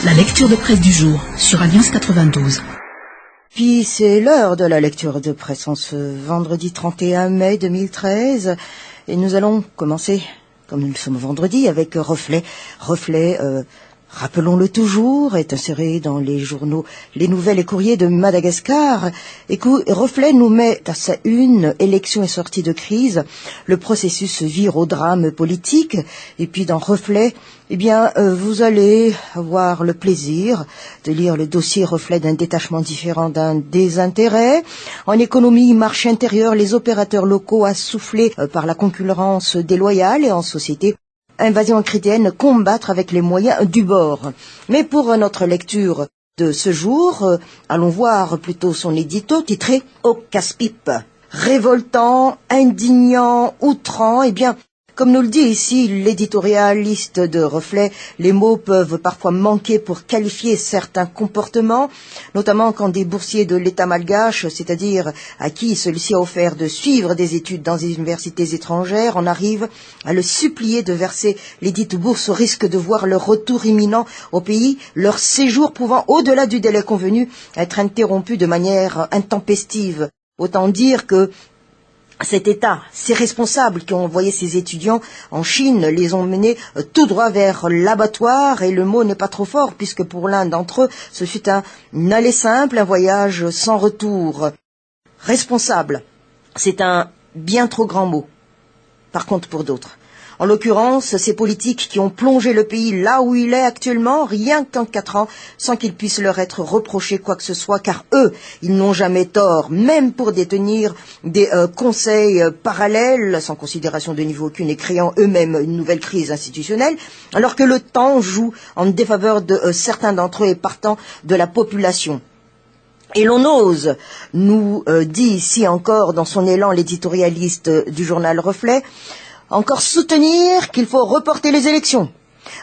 La lecture de presse du jour sur Alliance 92. Puis c'est l'heure de la lecture de presse en ce vendredi 31 mai 2013 et nous allons commencer, comme nous le sommes vendredi, avec Reflet. Rappelons-le toujours, est inséré dans les journaux Les Nouvelles et Courriers de Madagascar. Et Reflet nous met à sa une, élection et sortie de crise. Le processus se vire au drame politique. Et puis dans Reflet, vous allez avoir le plaisir de lire le dossier Reflet d'un détachement différent d'un désintérêt. En économie, marché intérieur, les opérateurs locaux assoufflés par la concurrence déloyale et en société, invasion chrétienne, combattre avec les moyens du bord. Mais pour notre lecture de ce jour, allons voir plutôt son édito titré « Au casse-pipe ». Révoltant, indignant, outrant, comme nous le dit ici l'éditorialiste de Reflet, les mots peuvent parfois manquer pour qualifier certains comportements, notamment quand des boursiers de l'État malgache, c'est-à-dire à qui celui-ci a offert de suivre des études dans des universités étrangères, en arrivent à le supplier de verser les dites bourses au risque de voir leur retour imminent au pays, leur séjour pouvant, au-delà du délai convenu, être interrompu de manière intempestive. Autant dire que cet État, ces responsables qui ont envoyé ces étudiants en Chine, les ont menés tout droit vers l'abattoir, et le mot n'est pas trop fort, puisque pour l'un d'entre eux, ce fut un aller simple, un voyage sans retour. Responsable, c'est un bien trop grand mot, par contre pour d'autres. En l'occurrence, ces politiques qui ont plongé le pays là où il est actuellement, rien qu'en 4 ans, sans qu'il puisse leur être reproché quoi que ce soit, car eux, ils n'ont jamais tort, même pour détenir des conseils parallèles, sans considération de niveau aucune, et créant eux-mêmes une nouvelle crise institutionnelle, alors que le temps joue en défaveur de certains d'entre eux et partant de la population. Et l'on ose, nous dit ici encore dans son élan l'éditorialiste du journal Reflet, encore soutenir qu'il faut reporter les élections,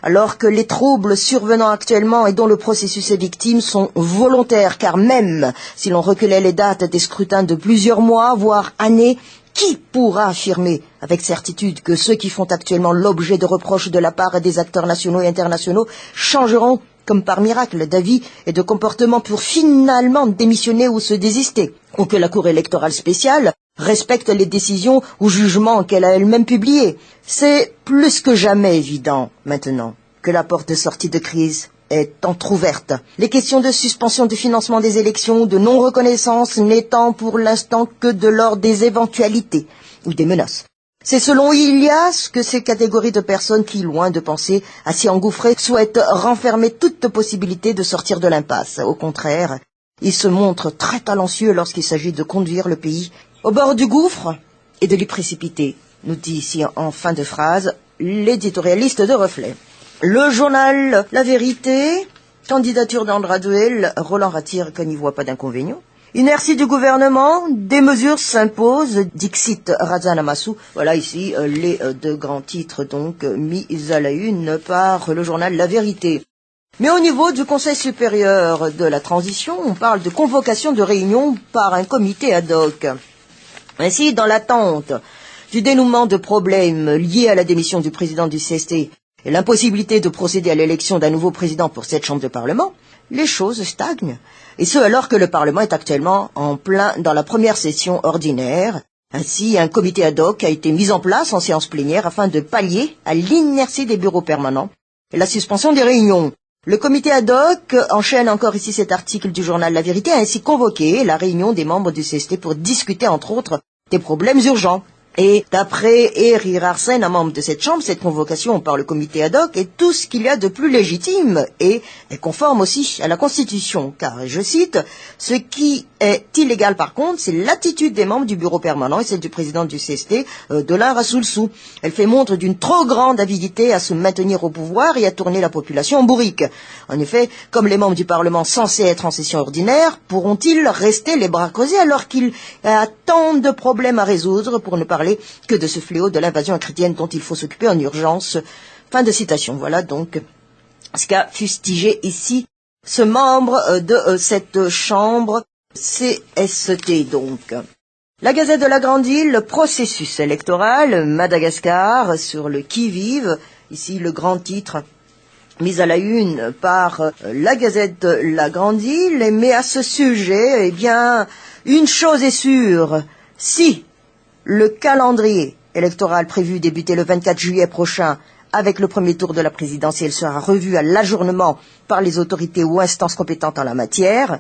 alors que les troubles survenant actuellement et dont le processus est victime sont volontaires, car même si l'on reculait les dates des scrutins de plusieurs mois, voire années, qui pourra affirmer avec certitude que ceux qui font actuellement l'objet de reproches de la part des acteurs nationaux et internationaux changeront comme par miracle d'avis et de comportement pour finalement démissionner ou se désister, ou que la Cour électorale spéciale respecte les décisions ou jugements qu'elle a elle-même publiés. C'est plus que jamais évident, maintenant, que la porte de sortie de crise est entrouverte. Les questions de suspension du financement des élections, de non-reconnaissance n'étant pour l'instant que de l'ordre des éventualités ou des menaces. C'est selon Ilias que ces catégories de personnes qui, loin de penser à s'y engouffrer, souhaitent renfermer toute possibilité de sortir de l'impasse. Au contraire, ils se montrent très talentueux lorsqu'il s'agit de conduire le pays au bord du gouffre et de l'y précipiter, nous dit ici en fin de phrase l'éditorialiste de Reflet. Le journal La Vérité, candidature d'Andraduel, Roland Ratir qu'on n'y voit pas d'inconvénient. Inertie du gouvernement, des mesures s'imposent, dixit Razan Amassou. Voilà ici les deux grands titres donc mis à la une par le journal La Vérité. Mais au niveau du Conseil supérieur de la transition, on parle de convocation de réunion par un comité ad hoc. Ainsi, dans l'attente du dénouement de problèmes liés à la démission du président du CST et l'impossibilité de procéder à l'élection d'un nouveau président pour cette chambre de parlement, les choses stagnent. Et ce, alors que le Parlement est actuellement en plein dans la première session ordinaire. Ainsi, un comité ad hoc a été mis en place en séance plénière afin de pallier à l'inertie des bureaux permanents et la suspension des réunions. Le comité ad hoc enchaîne encore ici cet article du journal La Vérité, a ainsi convoqué la réunion des membres du CST pour discuter entre autres des problèmes urgents. Et d'après Eri Rarsen, un membre de cette chambre, cette convocation par le comité ad hoc est tout ce qu'il y a de plus légitime et est conforme aussi à la Constitution. Car, je cite, « Ce qui est illégal par contre, c'est l'attitude des membres du bureau permanent et celle du président du CST, Dolan Rassoulsou. Elle fait montre d'une trop grande avidité à se maintenir au pouvoir et à tourner la population en bourrique. En effet, comme les membres du Parlement censés être en session ordinaire, pourront-ils rester les bras croisés alors qu'il y a tant de problèmes à résoudre pour ne parler que de ce fléau de l'invasion chrétienne dont il faut s'occuper en urgence. » Fin de citation. Voilà donc ce qu'a fustigé ici ce membre de cette chambre CST donc. La Gazette de la Grande Île, le processus électoral, Madagascar, sur le qui-vive, ici le grand titre mise à la une par la Gazette de la Grande Île. Mais à ce sujet, eh bien, une chose est sûre, si le calendrier électoral prévu débuter le 24 juillet prochain avec le premier tour de la présidentielle sera revu à l'ajournement par les autorités ou instances compétentes en la matière,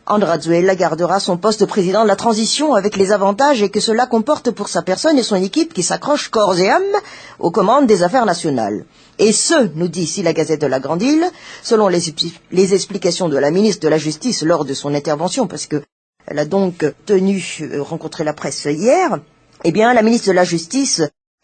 Andrazuela gardera son poste de président de la transition avec les avantages et que cela comporte pour sa personne et son équipe qui s'accrochent corps et âme aux commandes des affaires nationales. Et ce, nous dit ici la Gazette de la Grande Île, selon les explications de la ministre de la Justice lors de son intervention, parce que elle a donc rencontré la presse hier, eh bien, la ministre de la Justice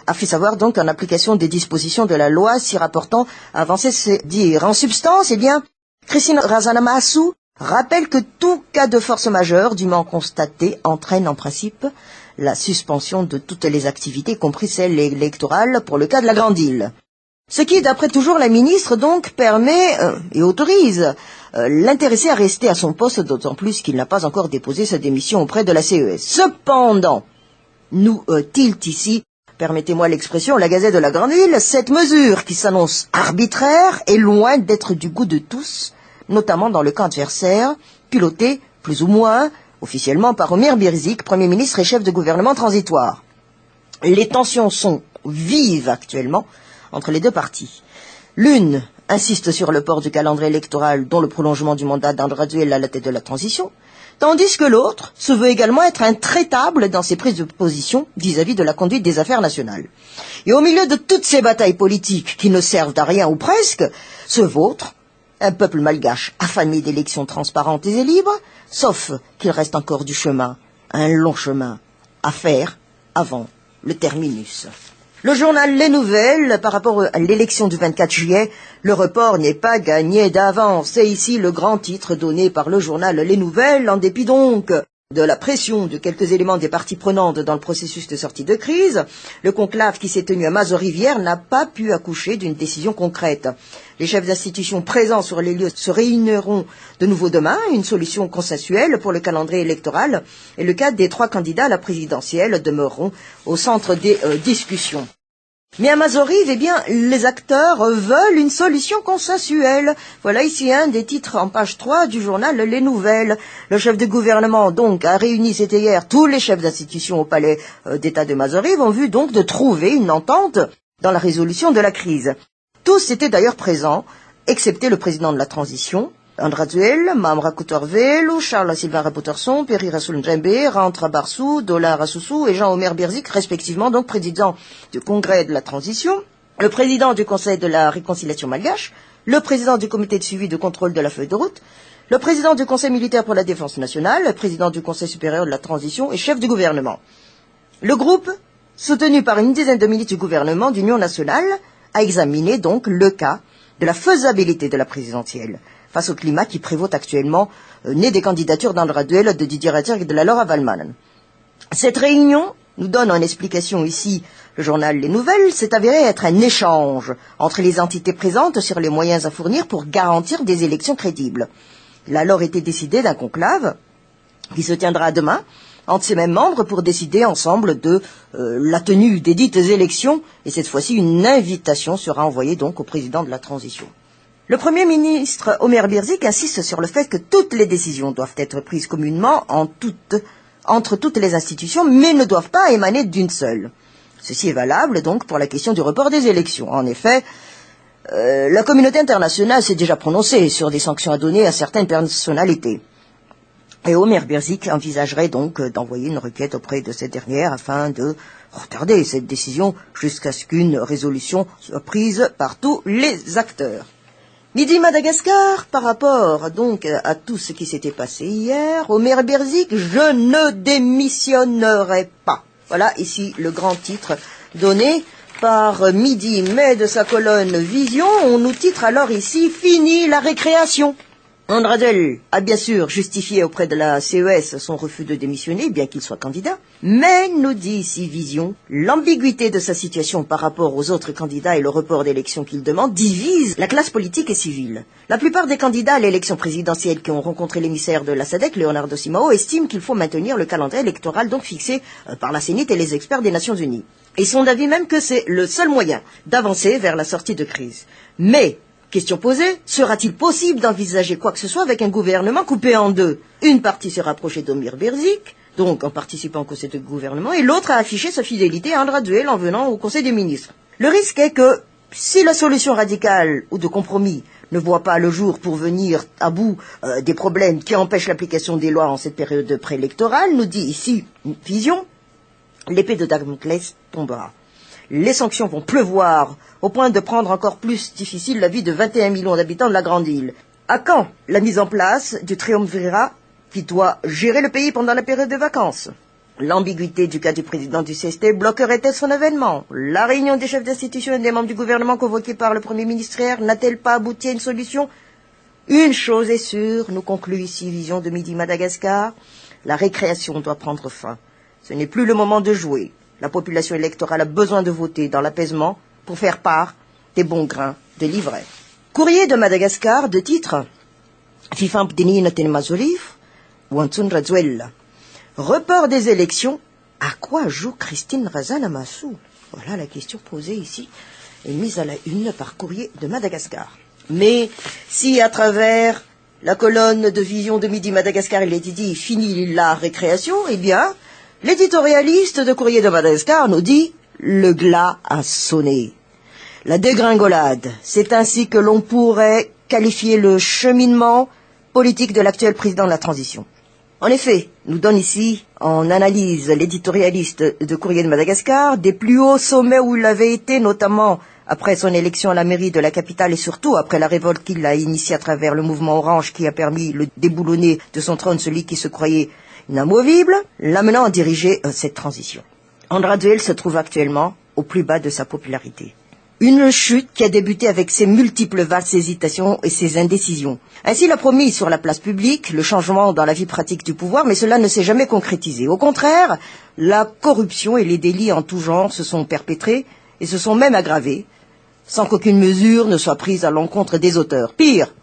a fait savoir donc en application des dispositions de la loi s'y rapportant à avancer ses dires. En substance, eh bien, Christine Razanamassou rappelle que tout cas de force majeure dûment constaté entraîne en principe la suspension de toutes les activités, y compris celles électorales pour le cas de la Grande Île. Ce qui, d'après toujours la ministre, donc, permet et autorise l'intéressé à rester à son poste, d'autant plus qu'il n'a pas encore déposé sa démission auprès de la CES. Cependant, nous tilt ici, permettez-moi l'expression, la Gazette de la Grande Île, cette mesure qui s'annonce arbitraire est loin d'être du goût de tous, notamment dans le camp adversaire, piloté, plus ou moins, officiellement par Ömer Birzik, Premier ministre et chef de gouvernement transitoire. Les tensions sont vives actuellement entre les deux parties. L'une insiste sur le port du calendrier électoral, dont le prolongement du mandat d'Andrazuela à la tête de la transition, tandis que l'autre se veut également être intraitable dans ses prises de position vis-à-vis de la conduite des affaires nationales. Et au milieu de toutes ces batailles politiques qui ne servent à rien ou presque, se vautre un peuple malgache affamé d'élections transparentes et libres, sauf qu'il reste encore du chemin, un long chemin, à faire avant le terminus. Le journal Les Nouvelles, par rapport à l'élection du 24 juillet, le report n'est pas gagné d'avance. C'est ici le grand titre donné par le journal Les Nouvelles, en dépit donc de la pression de quelques éléments des parties prenantes dans le processus de sortie de crise. Le conclave qui s'est tenu à Mazos-Rivière n'a pas pu accoucher d'une décision concrète. Les chefs d'institutions présents sur les lieux se réuniront de nouveau demain, une solution consensuelle pour le calendrier électoral et le cas des 3 candidats à la présidentielle demeureront au centre des discussions. Mais à Mazos-Rivière, eh bien, les acteurs veulent une solution consensuelle. Voilà ici un des titres en page 3 du journal Les Nouvelles. Le chef de gouvernement, donc, a réuni, c'était hier, tous les chefs d'institutions au palais d'État de Mazos-Rivière en vue, donc, de trouver une entente dans la résolution de la crise. Tous étaient d'ailleurs présents, excepté le président de la transition, Andrazuela, Mamra Coutorvelu, Charles Sylvain Rapotterson, Perry Rassoul Njembe, Rantra Barsou, Dola Rassoussou et Jean-Omer Birzik, respectivement, donc président du congrès de la transition, le président du conseil de la réconciliation malgache, le président du comité de suivi de contrôle de la feuille de route, le président du conseil militaire pour la défense nationale, le président du conseil supérieur de la transition et chef du gouvernement. Le groupe, soutenu par une dizaine de ministres du gouvernement d'Union nationale, a examiné donc le cas de la faisabilité de la présidentielle face au climat qui prévaut actuellement, né des candidatures d'Andrazuela, de Didier Rattler et de la Laura Valman. Cette réunion, nous donne en explication ici le journal Les Nouvelles, s'est avéré être un échange entre les entités présentes sur les moyens à fournir pour garantir des élections crédibles. Il a alors été décidé d'un conclave qui se tiendra demain entre ces mêmes membres pour décider ensemble de la tenue des dites élections, et cette fois-ci une invitation sera envoyée donc au président de la transition. Le Premier ministre Ömer Birzik insiste sur le fait que toutes les décisions doivent être prises communément entre toutes les institutions, mais ne doivent pas émaner d'une seule. Ceci est valable donc pour la question du report des élections. En effet, la communauté internationale s'est déjà prononcée sur des sanctions à donner à certaines personnalités. Et Ömer Birzik envisagerait donc d'envoyer une requête auprès de cette dernière afin de retarder cette décision jusqu'à ce qu'une résolution soit prise par tous les acteurs. Midi Madagascar, par rapport donc à tout ce qui s'était passé hier, Ömer Birzik, je ne démissionnerai pas. Voilà ici le grand titre donné par Midi, mais de sa colonne Vision, on nous titre alors ici « Fini la récréation ». Andrazuela a bien sûr justifié auprès de la CES son refus de démissionner, bien qu'il soit candidat, mais, nous dit ici Vision, l'ambiguïté de sa situation par rapport aux autres candidats et le report d'élections qu'il demande divise la classe politique et civile. La plupart des candidats à l'élection présidentielle qui ont rencontré l'émissaire de la SADC, Leonardo Simão, estiment qu'il faut maintenir le calendrier électoral donc fixé par la CENIT et les experts des Nations Unies. Ils sont d'avis même que c'est le seul moyen d'avancer vers la sortie de crise. Mais Question posée, sera-t-il possible d'envisager quoi que ce soit avec un gouvernement coupé en deux? Une partie s'est rapprochée d'Omir Berzik, donc en participant au conseil de gouvernement, et l'autre a affiché sa fidélité à Andra Duel en venant au conseil des ministres. Le risque est que, si la solution radicale ou de compromis ne voit pas le jour pour venir à bout des problèmes qui empêchent l'application des lois en cette période préélectorale, nous dit ici une vision, l'épée de Damoclès tombera. Les sanctions vont pleuvoir, au point de prendre encore plus difficile la vie de 21 millions d'habitants de la Grande Île. À quand la mise en place du triumvirat qui doit gérer le pays pendant la période de vacances? L'ambiguïté du cas du président du CST bloquerait-elle son avènement? La réunion des chefs d'institution et des membres du gouvernement convoqués par le Premier ministre n'a-t-elle pas abouti à une solution? Une chose est sûre, nous conclut ici Vision de Midi Madagascar, la récréation doit prendre fin. Ce n'est plus le moment de jouer. La population électorale a besoin de voter dans l'apaisement pour faire part des bons grains de l'ivraie. Courrier de Madagascar, de titre Fifampdinina Tenemazolif, Wantsun Razuella. Report des élections, à quoi joue Christine Razanamassou? Voilà la question posée ici et mise à la une par Courrier de Madagascar. Mais si à travers la colonne de Vision de Midi Madagascar il est dit fini la récréation, eh bien l'éditorialiste de Courrier de Madagascar nous dit « Le glas a sonné ». La dégringolade, c'est ainsi que l'on pourrait qualifier le cheminement politique de l'actuel président de la transition. En effet, nous donne ici, en analyse l'éditorialiste de Courrier de Madagascar, des plus hauts sommets où il avait été, notamment après son élection à la mairie de la capitale et surtout après la révolte qu'il a initiée à travers le mouvement Orange qui a permis le déboulonner de son trône celui qui se croyait inamovible, l'amenant à diriger cette transition. Andra Duel se trouve actuellement au plus bas de sa popularité. Une chute qui a débuté avec ses multiples vastes hésitations et ses indécisions. Ainsi, il a promis sur la place publique le changement dans la vie pratique du pouvoir, mais cela ne s'est jamais concrétisé. Au contraire, la corruption et les délits en tout genre se sont perpétrés et se sont même aggravés, sans qu'aucune mesure ne soit prise à l'encontre des auteurs. Pire,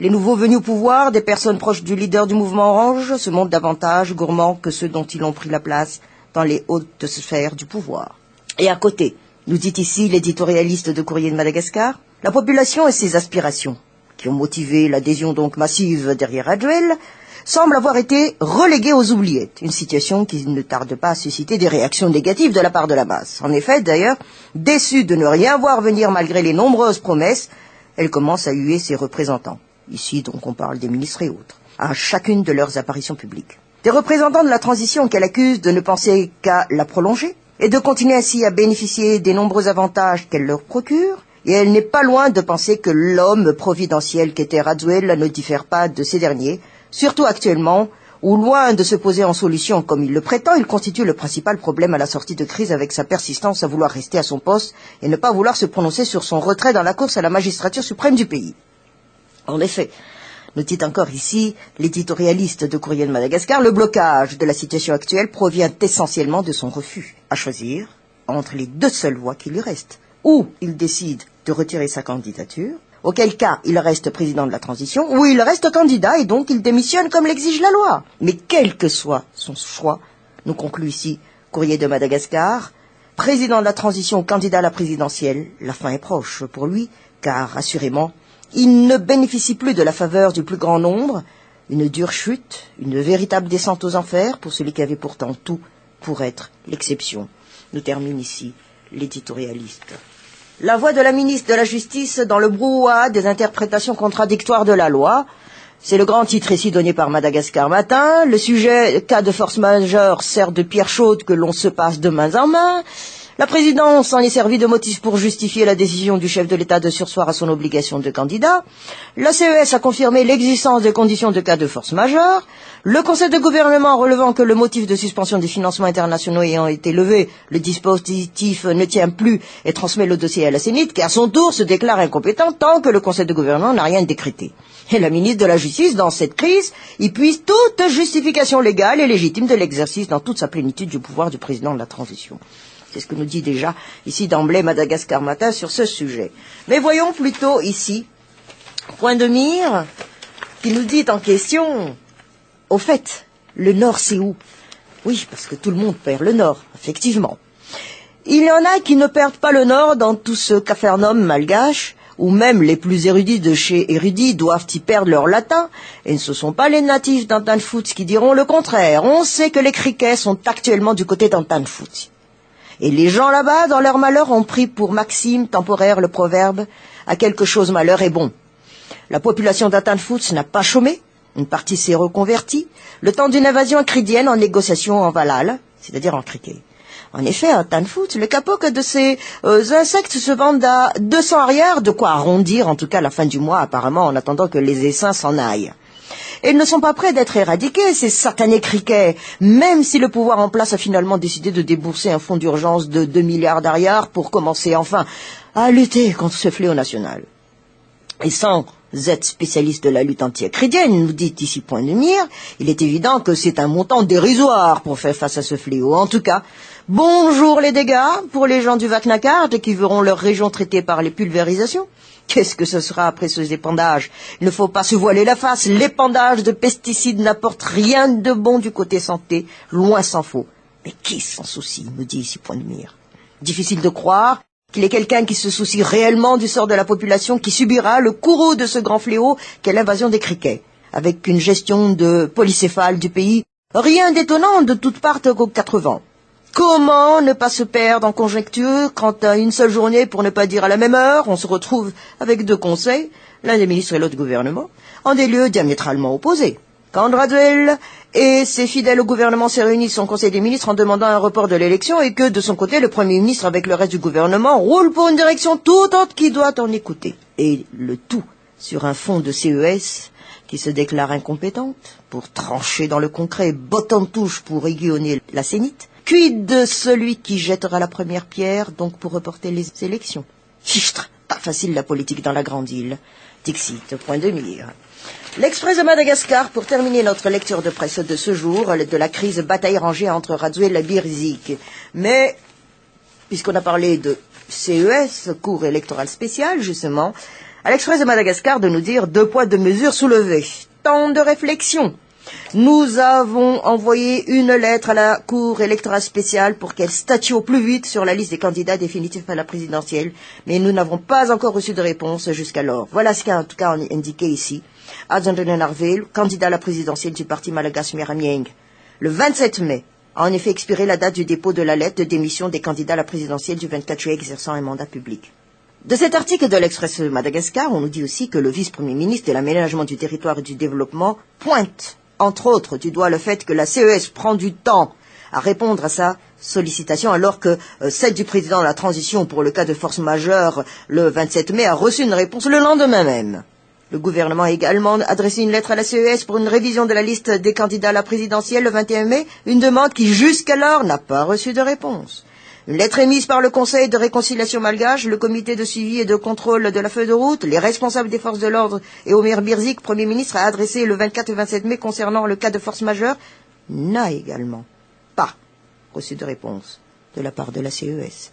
les nouveaux venus au pouvoir, des personnes proches du leader du mouvement Orange, se montrent davantage gourmands que ceux dont ils ont pris la place dans les hautes sphères du pouvoir. Et à côté, nous dit ici l'éditorialiste de Courrier de Madagascar, la population et ses aspirations, qui ont motivé l'adhésion donc massive derrière Raduel, semblent avoir été reléguées aux oubliettes, une situation qui ne tarde pas à susciter des réactions négatives de la part de la masse. En effet, d'ailleurs, déçue de ne rien voir venir malgré les nombreuses promesses, elle commence à huer ses représentants. Ici, donc, on parle des ministres et autres, à chacune de leurs apparitions publiques. Des représentants de la transition qu'elle accuse de ne penser qu'à la prolonger et de continuer ainsi à bénéficier des nombreux avantages qu'elle leur procure, et elle n'est pas loin de penser que l'homme providentiel qu'était Raduel ne diffère pas de ces derniers, surtout actuellement, où loin de se poser en solution comme il le prétend, il constitue le principal problème à la sortie de crise avec sa persistance à vouloir rester à son poste et ne pas vouloir se prononcer sur son retrait dans la course à la magistrature suprême du pays. En effet, nous dit encore ici l'éditorialiste de Courrier de Madagascar, le blocage de la situation actuelle provient essentiellement de son refus à choisir entre les deux seules voies qui lui restent. Ou il décide de retirer sa candidature, auquel cas il reste président de la transition, ou il reste candidat et donc il démissionne comme l'exige la loi. Mais quel que soit son choix, nous conclut ici Courrier de Madagascar, président de la transition ou candidat à la présidentielle, la fin est proche pour lui, car assurément, il ne bénéficie plus de la faveur du plus grand nombre, une dure chute, une véritable descente aux enfers pour celui qui avait pourtant tout pour être l'exception. Nous termine ici l'éditorialiste. La voix de la ministre de la Justice dans le brouhaha des interprétations contradictoires de la loi, c'est le grand titre ici donné par Madagascar Matin. Le sujet, cas de force majeure, sert de pierre chaude que l'on se passe de main en main. La présidence en est servie de motif pour justifier la décision du chef de l'État de surseoir à son obligation de candidat. La CES a confirmé l'existence des conditions de cas de force majeure. Le Conseil de gouvernement relevant que le motif de suspension des financements internationaux ayant été levé, le dispositif ne tient plus et transmet le dossier à la CENIT, qui à son tour se déclare incompétent tant que le Conseil de gouvernement n'a rien décrété. Et la ministre de la Justice, dans cette crise, y puise toute justification légale et légitime de l'exercice dans toute sa plénitude du pouvoir du président de la transition. C'est ce que nous dit déjà ici d'emblée Madagascar Matin sur ce sujet. Mais voyons plutôt ici, point de mire, qui nous dit en question, au fait, le Nord c'est où? Oui, parce que tout le monde perd le Nord, effectivement. Il y en a qui ne perdent pas le Nord dans tout ce capharnaüm malgache, où même les plus érudits de chez érudits doivent y perdre leur latin, et ce ne sont pas les natifs d'Antanfoot qui diront le contraire. On sait que les criquets sont actuellement du côté d'Antanfoot. Et les gens là-bas, dans leur malheur, ont pris pour maxime temporaire le proverbe « à quelque chose malheur est bon ». La population d'Antanfoot n'a pas chômé, une partie s'est reconvertie, le temps d'une invasion acridienne en négociation en Valhalla, c'est-à-dire en criquet. En effet, à Antanfoot, le capoc de ces insectes se vendent à 200 arrières, de quoi arrondir en tout cas la fin du mois apparemment en attendant que les essaims s'en aillent. Et ils ne sont pas prêts d'être éradiqués, ces satanés criquets, même si le pouvoir en place a finalement décidé de débourser un fonds d'urgence de 2 milliards d'arrières pour commencer enfin à lutter contre ce fléau national. Et sans être spécialiste de la lutte anti-acridienne, nous dit ici Point de Mire, il est évident que c'est un montant dérisoire pour faire face à ce fléau. En tout cas, bonjour les dégâts pour les gens du Vaknakard qui verront leur région traitée par les pulvérisations. Qu'est-ce que ce sera après ce épandage? Il ne faut pas se voiler la face. L'épandage de pesticides n'apporte rien de bon du côté santé, loin s'en faut. Mais qui s'en soucie, nous dit ici Point de Mire. Difficile de croire qu'il y ait quelqu'un qui se soucie réellement du sort de la population qui subira le courroux de ce grand fléau qu'est l'invasion des criquets, avec une gestion de polycéphale du pays, rien d'étonnant de toutes parts aux 4 vents. Comment ne pas se perdre en conjecture quand à une seule journée, pour ne pas dire à la même heure, on se retrouve avec 2 conseils, l'un des ministres et l'autre gouvernement, en des lieux diamétralement opposés. Quand Raduel et ses fidèles au gouvernement s'est réunis son conseil des ministres en demandant un report de l'élection et que, de son côté, le Premier ministre, avec le reste du gouvernement, roule pour une direction tout autre qui doit en écouter. Et le tout sur un fond de CES qui se déclare incompétente pour trancher dans le concret, botte en touche pour aiguillonner la sénite. Quid de celui qui jettera la première pierre, donc pour reporter les élections? Fichtre, pas facile la politique dans la grande île. Dixit, Point de Mire. L'Express de Madagascar, pour terminer notre lecture de presse de ce jour, de la crise bataille rangée entre Raduel et Birzik. Mais, puisqu'on a parlé de CES, cours électoral spécial, justement, à l'Express de Madagascar de nous dire 2 poids 2 mesures soulevées. Temps de réflexion. Nous avons envoyé une lettre à la Cour électorale spéciale pour qu'elle statue au plus vite sur la liste des candidats définitifs à la présidentielle, mais nous n'avons pas encore reçu de réponse jusqu'alors. Voilà ce qu'a en tout cas indiqué ici Adjandenen Arvel, candidat à la présidentielle du parti Malagas Miramieng. Le 27 mai a en effet expiré la date du dépôt de la lettre de démission des candidats à la présidentielle du 24 juillet exerçant un mandat public. De cet article de l'Express de Madagascar, on nous dit aussi que le vice-premier ministre de l'aménagement du territoire et du développement pointe entre autres du doigt le fait que la CES prend du temps à répondre à sa sollicitation alors que celle du président de la transition pour le cas de force majeure le 27 mai a reçu une réponse le lendemain même. Le gouvernement a également adressé une lettre à la CES pour une révision de la liste des candidats à la présidentielle le 21 mai, une demande qui jusqu'alors n'a pas reçu de réponse. Une lettre émise par le Conseil de réconciliation malgache, le comité de suivi et de contrôle de la feuille de route, les responsables des forces de l'ordre et Omer Birzik, Premier ministre, a adressé le 24 et 27 mai concernant le cas de force majeure, n'a également pas reçu de réponse de la part de la CES.